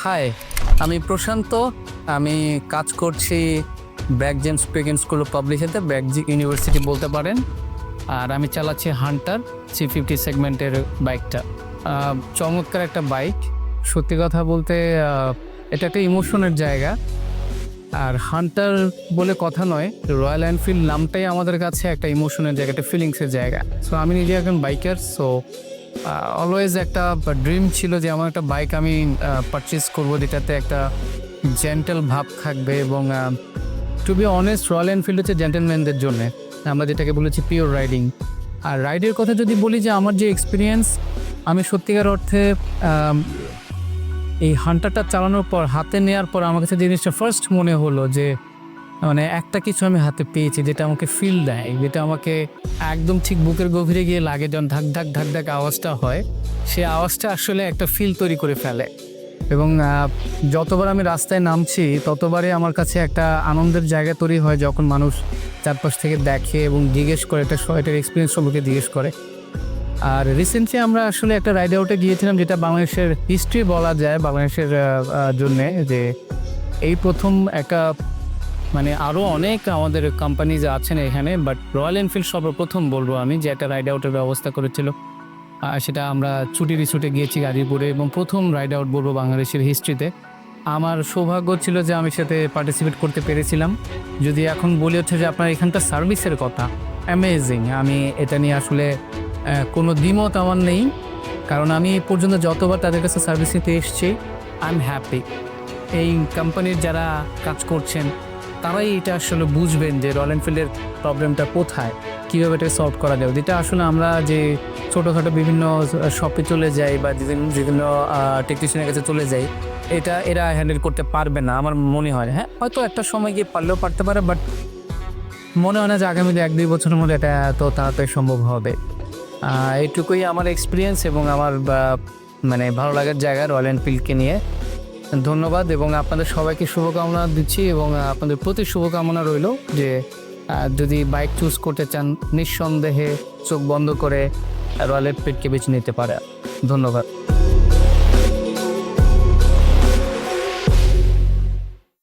High, আমি প্রশান্ত। আমি কাজ করছি ব্র্যাকজেন স্পিকিং স্কুল অফ পাবলিশিংতে, ব্র্যাকজি ইউনিভার্সিটি বলতে পারেন। আর আমি চালাচ্ছি হান্টার C50 সেগমেন্টের বাইকটা। চমৎকার একটা বাইক। সত্যি কথা বলতে এটা একটা ইমোশনের জায়গা। আর হান্টার বলে কথা নয়, রয়্যাল এনফিল্ড নামটাই আমাদের কাছে একটা ইমোশনের জায়গা, একটা ফিলিংসের জায়গা। সো আমি নিজে একজন বাইকার। সো অলওয়েজ একটা ড্রিম ছিল যে আমার একটা বাইক আমি পারচেস করবো যেটাতে একটা জেন্টেল ভাব থাকবে। এবং to be honest, Royal Enfield হচ্ছে জেন্টেলম্যানদের জন্য, আমরা যেটাকে বলেছি পিওর রাইডিং। আর রাইডের কথা যদি বলি, যে আমার যে এক্সপিরিয়েন্স, আমি সত্যিকার অর্থে এই হান্টারটা চালানোর পর, হাতে নেওয়ার পর আমার কাছে জিনিসটা ফার্স্ট মনে হলো যে মানে একটা কিছু আমি হাতে পেয়েছি যেটা আমাকে ফিল দেয়, যেটা আমাকে একদম ঠিক বুকের গভীরে গিয়ে লাগে। যখন ধাক ধাক ধাক ধাক আওয়াজটা হয়, সেই আওয়াজটা আসলে একটা ফিল তৈরি করে ফেলে। এবং যতবার আমি রাস্তায় নামছি ততবারই আমার কাছে একটা আনন্দের জায়গা তৈরি হয়, যখন মানুষ চারপাশ থেকে দেখে এবং জিজ্ঞেস করে, এটার এক্সপিরিয়েন্স সম্পর্কে জিজ্ঞেস করে। আর রিসেন্টলি আমরা আসলে একটা রাইড আউটে গিয়েছিলাম, যেটা বাংলাদেশের হিস্ট্রি বলা যায় বাংলাদেশের জন্যে, যে এই প্রথম একটা, মানে আরও অনেক আমাদের কোম্পানিজ আছেন এখানে, বাট রয়্যাল এনফিল্ড সর্বপ্রথম বলবো আমি, যে একটা রাইড আউটের ব্যবস্থা করেছিল। সেটা আমরা ছুটি রিসুটে গিয়েছি গাজীপুরে, এবং প্রথম রাইড আউট বলবো বাংলাদেশের হিস্ট্রিতে। আমার সৌভাগ্য ছিল যে আমি সাথে পার্টিসিপেট করতে পেরেছিলাম। যদি এখন বলি হচ্ছে যে আপনার এখানকার সার্ভিসের কথা, অ্যামেজিং। আমি এটা নিয়ে আসলে কোনো দ্বিমত আমার নেই, কারণ আমি এই পর্যন্ত যতবার তাদের কাছে সার্ভিস নিতে এসেছি, আই এম হ্যাপি। এই কোম্পানির যারা কাজ করছেন তারাই এটা আসলে বুঝবেন যে রয়্যাল এনফিল্ডের প্রবলেমটা কোথায়, কীভাবে এটা সলভ করা যাবে। যেটা আসলে আমরা যে ছোটোখাটো বিভিন্ন শপে চলে যাই বা বিভিন্ন টেকনিশিয়ানের কাছে চলে যাই, এটা এরা হ্যান্ডেল করতে পারবে না আমার মনে হয়। হ্যাঁ, হয়তো একটা সময় গিয়ে পারলেও পারতে পারে, বাট মনে হয় না যে আগামী 1-2 বছরের মধ্যে এটা এত তাড়াতাড়ি সম্ভব হবে। এইটুকুই আমার এক্সপিরিয়েন্স এবং আমার মানে ভালো লাগার জায়গা রয়্যাল এনফিল্ডকে নিয়ে। ধন্যবাদ, এবং আপনাদের সবাইকে শুভকামনা দিচ্ছি, এবং আপনাদের প্রতি শুভকামনা রইল যে যদি বাইক চুজ করতে চান, নিঃসন্দেহে চোখ বন্ধ করে রয়্যাল এনফিল্ডকে বেছে নিতে পারে। ধন্যবাদ।